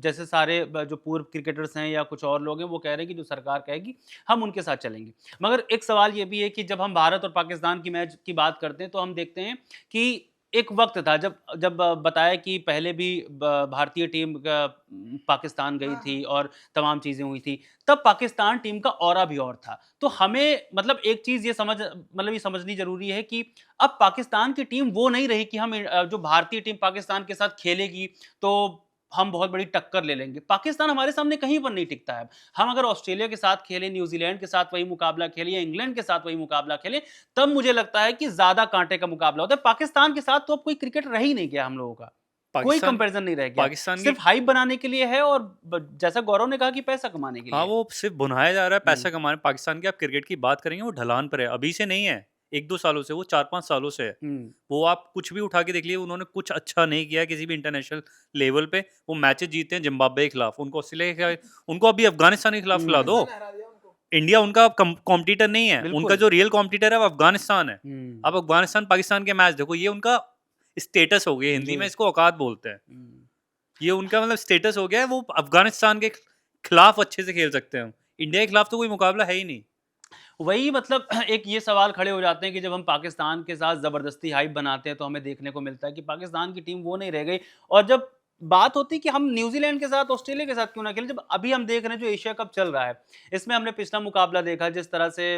जैसे सारे जो पूर्व क्रिकेटर्स हैं या कुछ और लोग हैं, वो कह रहे हैं कि जो सरकार कहेगी, हम उनके साथ चलेंगे। मगर एक सवाल ये भी है कि जब हम भारत और पाकिस्तान की मैच की बात करते हैं, तो हम देखते हैं कि एक वक़्त था जब जब बताया कि पहले भी भारतीय टीम पाकिस्तान गई थी और तमाम चीज़ें हुई थी। तब पाकिस्तान टीम का ऑरा भी और था। तो हमें मतलब एक चीज़ ये समझनी ज़रूरी है कि अब पाकिस्तान की टीम वो नहीं रही कि हम जो भारतीय टीम पाकिस्तान के साथ खेलेगी तो हम बहुत बड़ी टक्कर ले लेंगे। पाकिस्तान हमारे सामने कहीं पर नहीं टिकता है। हम अगर ऑस्ट्रेलिया के साथ खेलें, न्यूज़ीलैंड के साथ वही मुकाबला खेलें या इंग्लैंड के साथ वही मुकाबला खेलें, तब मुझे लगता है कि ज़्यादा कांटे का मुकाबला होता है। पाकिस्तान के साथ तो अब कोई क्रिकेट रह ही नहीं गया हम लोगों का। कोई पाकिस्तान कंपैरिज़न नहीं रह गया। पाकिस्तान की सिर्फ हाइप बनाने के लिए है और जैसा गौरव ने कहा कि पैसा कमाने के लिए। हाँ, वो सिर्फ बुनाया जा रहा है पैसा कमाने। पाकिस्तान की आप क्रिकेट की बात करेंगे, वो ढलान पर है, अभी से नहीं है, 1-2 सालों से, वो 4-5 सालों से है। वो आप कुछ भी उठा के देख लीजिए, उन्होंने कुछ अच्छा नहीं किया किसी भी इंटरनेशनल लेवल पे। वो मैचेस जीते हैं जिम्बाब्वे के खिलाफ, उनको ऑस्ट्रेलिया के, उनको अभी अफगानिस्तान के खिलाफ खिला दो। इंडिया उनका कॉम्पिटिटर नहीं है, उनका जो रियल कॉम्पिटिटर है वो अफगानिस्तान है। अब अफगानिस्तान पाकिस्तान के मैच देखो, ये उनका स्टेटस हो गया, हिंदी में इसको औकात बोलते हैं। ये उनका मतलब स्टेटस हो गया है, वो अफगानिस्तान के खिलाफ अच्छे से खेल सकते हैं। इंडिया के खिलाफ तो कोई मुकाबला है ही नहीं। वही मतलब एक ये सवाल खड़े हो जाते हैं कि जब हम पाकिस्तान के साथ ज़बरदस्ती हाइप बनाते हैं तो हमें देखने को मिलता है कि पाकिस्तान की टीम वो नहीं रह गई। और जब बात होती है कि हम न्यूजीलैंड के साथ, ऑस्ट्रेलिया के साथ क्यों ना खेलें, जब अभी हम देख रहे हैं जो एशिया कप चल रहा है, इसमें हमने पिछला मुकाबला देखा जिस तरह से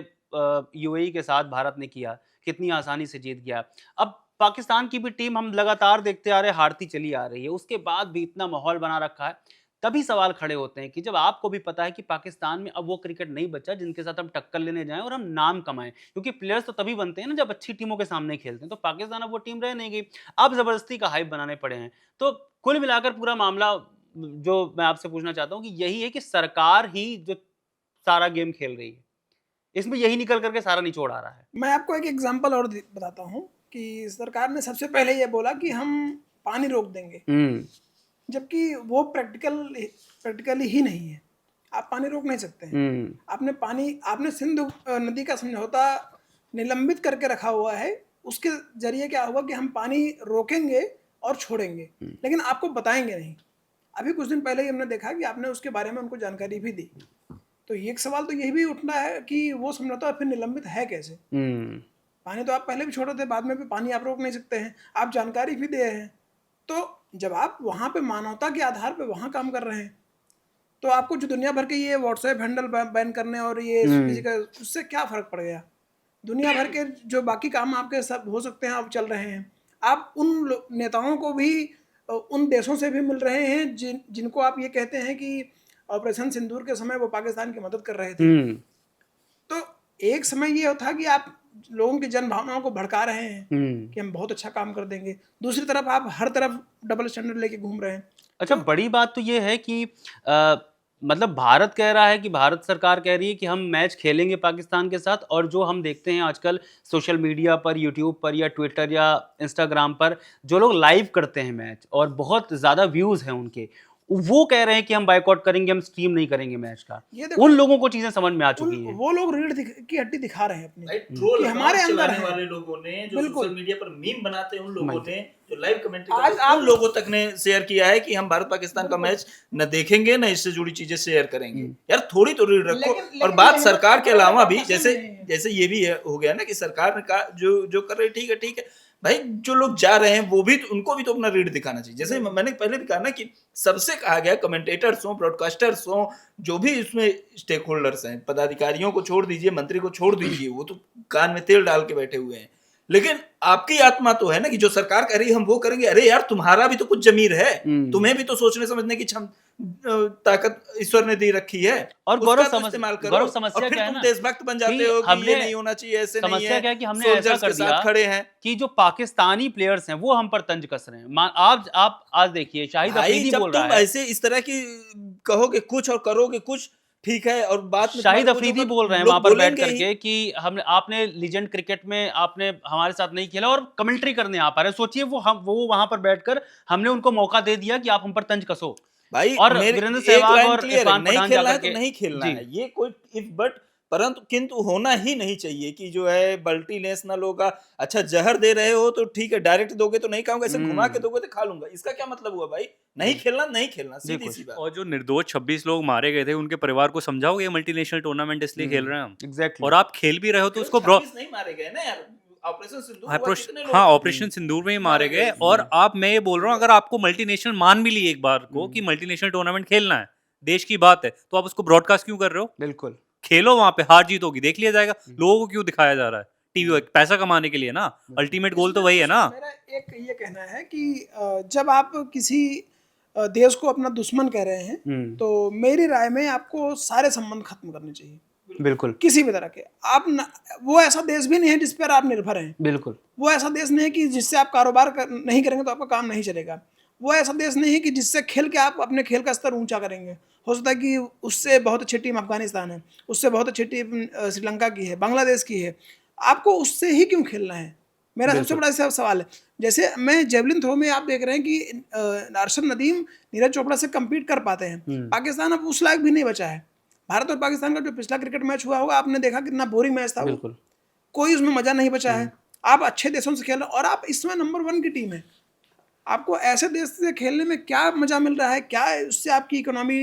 यूएई के साथ भारत ने किया, कितनी आसानी से जीत गया। अब पाकिस्तान की भी टीम हम लगातार देखते आ रहे हैं, हारती चली आ रही है, उसके बाद भी इतना माहौल बना रखा है। तभी सवाल खड़े होते हैं कि जब आपको भी पता है कि पाकिस्तान में अब वो क्रिकेट नहीं बचा जिनके साथ हम टक्कर लेने जाएं और हम नाम कमाएं, क्योंकि प्लेयर्स तो तभी बनते हैं ना जब अच्छी टीमों के सामने खेलते हैं। तो पाकिस्तान अब वो टीम रह नहीं गई, अब जबरदस्ती का हाइप बनाने पड़े हैं। तो कुल मिलाकर पूरा मामला जो मैं आपसे पूछना चाहता हूँ कि यही है कि सरकार ही जो सारा गेम खेल रही है, इसमें यही निकल करके सारा निचोड़ आ रहा है। मैं आपको एक एग्जांपल और बताता हूँ कि सरकार ने सबसे पहले ये बोला कि हम पानी रोक देंगे, जबकि वो प्रैक्टिकली ही नहीं है। आप पानी रोक नहीं सकते हैं। आपने सिंधु नदी का समझौता निलंबित करके रखा हुआ है, उसके जरिए क्या हुआ कि हम पानी रोकेंगे और छोड़ेंगे, लेकिन आपको बताएंगे नहीं। अभी कुछ दिन पहले ही हमने देखा कि आपने उसके बारे में उनको जानकारी भी दी। तो एक सवाल तो यही भी उठना है कि वो समझौता फिर निलंबित है कैसे? पानी तो आप पहले भी छोड़े थे, बाद में भी पानी आप रोक नहीं सकते हैं, आप जानकारी भी दे रहे हैं। तो जब आप वहाँ पे मानवता के आधार पे वहाँ काम कर रहे हैं, तो आपको जो दुनिया भर के ये व्हाट्सएप हैंडल बैन करने और ये किसी का, उससे क्या फ़र्क पड़ गया? दुनिया भर के जो बाकी काम आपके सब हो सकते हैं आप चल रहे हैं। आप उन नेताओं को भी उन देशों से भी मिल रहे हैं जिनको आप ये कहते हैं कि ऑपरेशन सिंदूर के समय वो पाकिस्तान की मदद कर रहे थे। तो एक समय ये था कि आप लोगों की जन भावनाओं को भड़का रहे हैं कि हम बहुत अच्छा काम कर देंगे, दूसरी तरफ आप हर तरफ डबल स्टैंडर्ड लेके घूम रहे हैं। अच्छा, बड़ी बात तो ये है कि मतलब भारत कह रहा है कि भारत सरकार कह रही है कि हम मैच खेलेंगे पाकिस्तान के साथ, और जो हम देखते हैं आजकल सोशल मीडिया पर, यूट्यूब पर या ट्विटर या इंस्टाग्राम पर जो लोग लाइव करते हैं मैच और बहुत ज़्यादा व्यूज़ हैं उनके, वो कह रहे हैं कि हम बायकॉट करेंगे, हम स्ट्रीम नहीं करेंगे मैच का। उन लोगों को चीजें समझ में आ चुकी हैं। वो लोग रीढ़ की हड्डी दिखा रहे हैं अपनी, ट्रोल कि हमारे अंदर है। वाले लोगों ने जो सोशल मीडिया पर मीम बनाते हैं, उन लोगों ने जो लाइव कमेंट्री आज करते हैं, उन लोगों तक ने शेयर किया है कि हम भारत पाकिस्तान का मैच न देखेंगे, न इससे जुड़ी चीजें शेयर करेंगे। यार थोड़ी तो रीढ़ रखो। और बात सरकार के अलावा भी, जैसे ये भी हो गया ना कि सरकार ने कहा जो कर रही, ठीक है भाई, जो लोग जा रहे हैं वो भी तो, उनको भी तो अपना रीड दिखाना चाहिए। जैसे मैंने पहले भी कहा ना कि सबसे कहा गया, कमेंटेटर्स हो, ब्रॉडकास्टर्स हो, जो भी इसमें स्टेक होल्डर्स हैं, पदाधिकारियों को छोड़ दीजिए, मंत्री को छोड़ दीजिए, वो तो कान में तेल डाल के बैठे हुए हैं। लेकिन आपकी आत्मा तो है ना कि जो सरकार कह रही है हम वो करेंगे। अरे यार, तुम्हारा भी तो कुछ जमीर है, तुम्हें भी तो सोचने समझने की ताकत ईश्वर ने दी रखी है। और गौरव समस्या क्या है ना, देशभक्त बन जाते हो कि ये नहीं होना चाहिए, ऐसे नहीं है। समस्या क्या है कि हमने ऐसा कर दिया खड़े हैं कि जो पाकिस्तानी प्लेयर्स हैं वो हम पर तंज कस रहे हैं। आप आज देखिए, शाहिद अफरीदी बोल रहा है, ऐसे इस तरह की कहोगे कुछ और करोगे कुछ, ठीक है। और बात में शाहिद अफरीदी बोल रहे हैं वहां पर बैठ करके कि आपने लीजेंड क्रिकेट में आपने हमारे साथ नहीं खेला और कमेंट्री करने आ पा रहे। सोचिए वो वहां पर बैठकर हमने उनको मौका दे दिया कि आप हम पर तंज कसो भाई। और वीरेंद्र सहवाग और इरफान पठान जाकर के नहीं खेलना है, ये कोई इफ बट परंतु किंतु होना ही नहीं चाहिए कि जो है मल्टी नेशनल होगा। अच्छा, जहर दे रहे हो तो ठीक है, डायरेक्ट दोगे तो नहीं खाऊंगा, ऐसे घुमा के दोगे तो खा लूंगा। इसका क्या मतलब हुआ भाई? नहीं खेलना, सीधी सी बात। और जो निर्दोष 26 लोग मारे गए थे, उनके परिवार को समझाओगे ये मल्टीनेशनल टूर्नामेंट इसलिए खेल रहे हैं हम। एग्जैक्टली। और आप खेल भी रहे हो तो उसको नहीं मारे गए ना यार, ऑपरेशन सिंदूर। हाँ, ऑपरेशन सिंदूर में ही मारे गए। और आप, मैं ये बोल रहा हूँ, अगर आपको मल्टीनेशनल मान भी ली एक बार को कि मल्टीनेशनल टूर्नामेंट खेलना है, देश की बात है, तो आप उसको ब्रॉडकास्ट क्यों कर रहे हो? बिल्कुल, खेलो, वहां पे हार जीत होगी, देख लिया जाएगा। लोगों को क्यों दिखाया जा रहा है टीवी? पैसा कमाने के लिए ना, अल्टीमेट गोल तो वही है ना। मेरा एक ये कहना है कि जब आप किसी देश को अपना दुश्मन कह रहे हैं, तो मेरी राय में आपको सारे संबंध खत्म करने चाहिए। बिल्कुल, किसी भी तरह के वो ऐसा देश भी नहीं है जिस पर आप निर्भर हैं। बिल्कुल, वो ऐसा देश नहीं है कि जिससे आप कारोबार नहीं करेंगे तो आपका काम नहीं चलेगा। वो ऐसा देश नहीं है कि जिससे खेल के आप अपने खेल का स्तर ऊंचा करेंगे। हो सकता है कि उससे बहुत अच्छी टीम अफगानिस्तान है, उससे बहुत अच्छी टीम श्रीलंका की है, बांग्लादेश की है। आपको उससे ही क्यों खेलना है? मेरा सबसे बड़ा सवाल है। जैसे मैं जेवलिन थ्रो में आप देख रहे हैं कि अरशद नदीम नीरज चोपड़ा से कम्पीट कर पाते हैं। पाकिस्तान अब उस लायक भी नहीं बचा है। भारत और पाकिस्तान का जो पिछला क्रिकेट मैच हुआ होगा, आपने देखा कितना बोरिंग मैच था। बिल्कुल, कोई उसमें मजा नहीं बचा है। आप अच्छे देशों से खेल रहे और आप इसमें नंबर 1 की टीम है। आपको ऐसे देश से खेलने में क्या मजा मिल रहा है? क्या उससे आपकी इकोनॉमी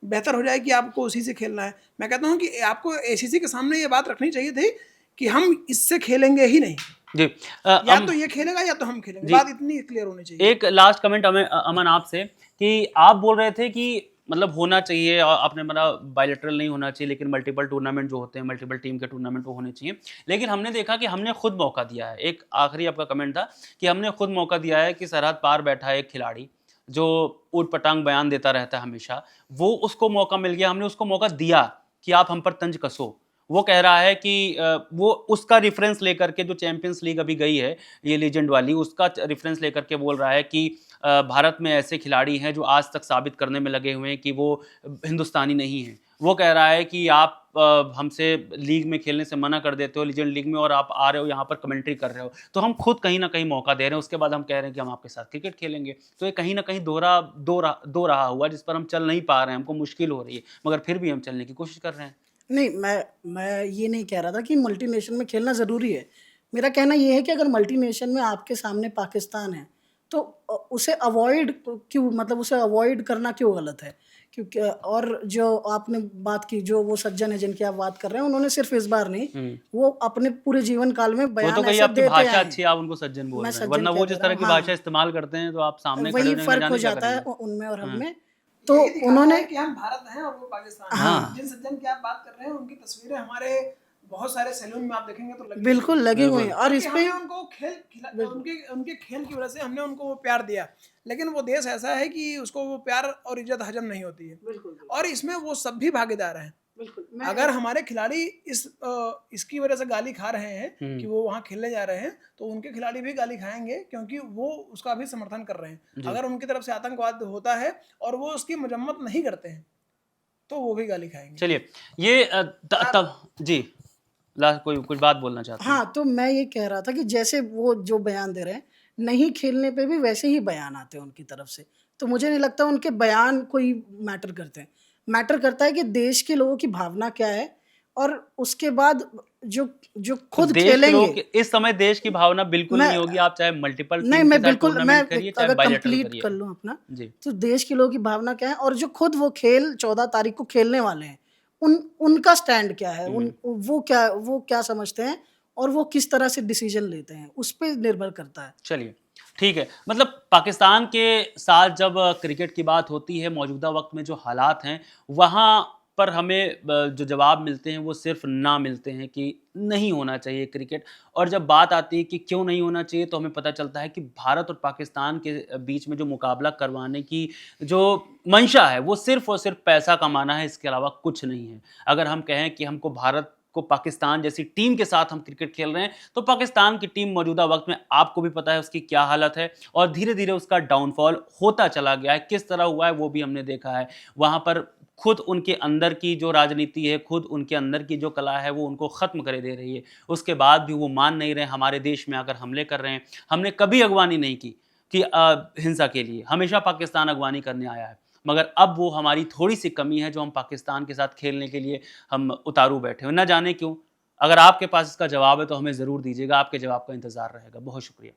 बेहतर हो जाएगी? आपको उसी से खेलना है। मैं कहता हूँ कि आपको एसीसी के सामने ये बात रखनी चाहिए थी कि हम इससे खेलेंगे ही नहीं जी। या तो ये खेलेगा या तो हम खेलेंगे। बात इतनी क्लियर होनी चाहिए। एक लास्ट कमेंट अमन आपसे, कि आप बोल रहे थे कि मतलब होना चाहिए, आपने मतलब बायलैटरल नहीं होना चाहिए, लेकिन मल्टीपल टूर्नामेंट जो होते हैं, मल्टीपल टीम के टूर्नामेंट वो होने चाहिए। लेकिन हमने देखा कि हमने खुद मौका दिया है। एक आखिरी आपका कमेंट था कि हमने खुद मौका दिया है कि सरहद पार बैठा है एक खिलाड़ी जो ऊट पटांग बयान देता रहता है हमेशा, वो उसको मौका मिल गया, हमने उसको मौका दिया कि आप हम पर तंज कसो। वो कह रहा है कि वो उसका रेफरेंस लेकर के, जो चैंपियंस लीग अभी गई है ये लीजेंड वाली, उसका रेफरेंस लेकर के बोल रहा है कि भारत में ऐसे खिलाड़ी हैं जो आज तक साबित करने में लगे हुए हैं कि वो हिंदुस्तानी नहीं हैं। वो कह रहा है कि आप हमसे लीग में खेलने से मना कर देते हो, लीजेंड लीग में, और आप आ रहे हो यहाँ पर कमेंट्री कर रहे हो, तो हम खुद कहीं ना कहीं मौका दे रहे हैं, उसके बाद हम कह रहे हैं कि हम आपके साथ क्रिकेट खेलेंगे। तो ये कहीं ना कहीं दो रहा हुआ, जिस पर हम चल नहीं पा रहे हैं, हमको मुश्किल हो रही है, मगर फिर भी हम चलने की कोशिश कर रहे हैं। नहीं, मैं ये नहीं कह रहा था कि मल्टीनेशन में खेलना ज़रूरी है। मेरा कहना ये है कि अगर मल्टीनेशन में आपके सामने पाकिस्तान है, तो उसे अवॉइड क्यों, मतलब उसे अवॉइड करना क्यों गलत है? क्योंकि और जो आपने बात की, जो वो सज्जन है जिनकी आप बात कर रहे हैं, उन्होंने सिर्फ इस बार नहीं, वो अपने पूरे जीवन काल में वो बयान तो कहीं ऐसे आपकी देते आए भाषा हैं। अच्छी है, आप उनको सज्जन बोल मैं रहे हैं, सज्जन वरना कह वो दे जिस रहा तरह हूँ, की हाँ। भाषा इस्तेमाल करते हैं तो आप सामने खड़े वही होने का फ़र्क जाने हो क्या जाता है करेंगे। उनमें और हम हाँ। में। तो यही दिखाता उन्होंने है कि हम भारत हैं और वो पाकिस्तान है। हाँ। जिन सज्जन की आप बात कर रहे हैं उनकी तस्वीरें हमारे बहुत सारे सैलून में आप देखेंगे तो लगी बिल्कुल लगे हुए हैं, बिल्कुल। और इस क्योंकि पे हमने उनको उनके खेल की वजह से हमने उनको वो प्यार दिया। लेकिन वो देश ऐसा है कि उसको वो प्यार और इज्जत हजम नहीं होती है, बिल्कुल और इसमें वो सब भी भागीदार हैं। बिल्कुल अगर हमारे खिलाड़ी इसकी वजह से गाली खा रहे हैं कि वो वहाँ खेलने जा रहे हैं, तो उनके खिलाड़ी भी गाली खाएंगे, क्योंकि वो उसका भी समर्थन कर रहे हैं। अगर उनकी तरफ से आतंकवाद होता है और वो उसकी मजम्मत नहीं करते हैं, तो वो भी गाली खाएंगे। चलिए, ये तब जी लास्ट कोई कुछ बात बोलना चाहते हैं? हाँ, तो मैं ये कह रहा था कि जैसे वो जो बयान दे रहे हैं, नहीं खेलने पे भी वैसे ही बयान आते हैं उनकी तरफ से। तो मुझे नहीं लगता उनके बयान कोई मैटर करते हैं। मैटर करता है कि देश के लोगों की भावना क्या है, और उसके बाद जो जो तो खुद देश के लोगों खेलेंगे। की इस समय देश की भावना बिल्कुल मैं नहीं होगी, आप चाहे मल्टीपल नहीं, टीम के मैं साथ बिल्कुल, मैं टूर्नामेंट करिए, चाहे अगर बायलैटरल कंप्लीट करिए। कर लूँ अपना, जी। तो देश के लोगों की भावना क्या है और जो खुद वो खेल 14 तारीख को खेलने वाले हैं, उनका स्टैंड क्या है, वो क्या समझते हैं और वो किस तरह से डिसीजन लेते हैं, उस पे निर्भर करता है। चलिए, ठीक है। मतलब पाकिस्तान के साथ जब क्रिकेट की बात होती है, मौजूदा वक़्त में जो हालात हैं, वहाँ पर हमें जो जवाब मिलते हैं वो सिर्फ़ ना मिलते हैं कि नहीं होना चाहिए क्रिकेट। और जब बात आती है कि क्यों नहीं होना चाहिए, तो हमें पता चलता है कि भारत और पाकिस्तान के बीच में जो मुकाबला करवाने की जो मंशा है, वो सिर्फ़ और सिर्फ़ पैसा कमाना है, इसके अलावा कुछ नहीं है। अगर हम कहें कि हमको भारत को पाकिस्तान जैसी टीम के साथ हम क्रिकेट खेल रहे हैं, तो पाकिस्तान की टीम मौजूदा वक्त में आपको भी पता है उसकी क्या हालत है, और धीरे धीरे उसका डाउनफॉल होता चला गया है। किस तरह हुआ है वो भी हमने देखा है। वहाँ पर खुद उनके अंदर की जो राजनीति है, खुद उनके अंदर की जो कला है, वो उनको ख़त्म करे दे रही है। उसके बाद भी वो मान नहीं रहे, हमारे देश में आकर हमले कर रहे हैं। हमने कभी अगवानी नहीं की कि हिंसा के लिए, हमेशा पाकिस्तान अगवानी करने आया है। मगर अब वो हमारी थोड़ी-सी कमी है जो हम पाकिस्तान के साथ खेलने के लिए हम उतारू बैठे हैं, ना जाने क्यों? अगर आपके पास इसका जवाब है तो हमें ज़रूर दीजिएगा, आपके जवाब का इंतज़ार रहेगा। बहुत शुक्रिया।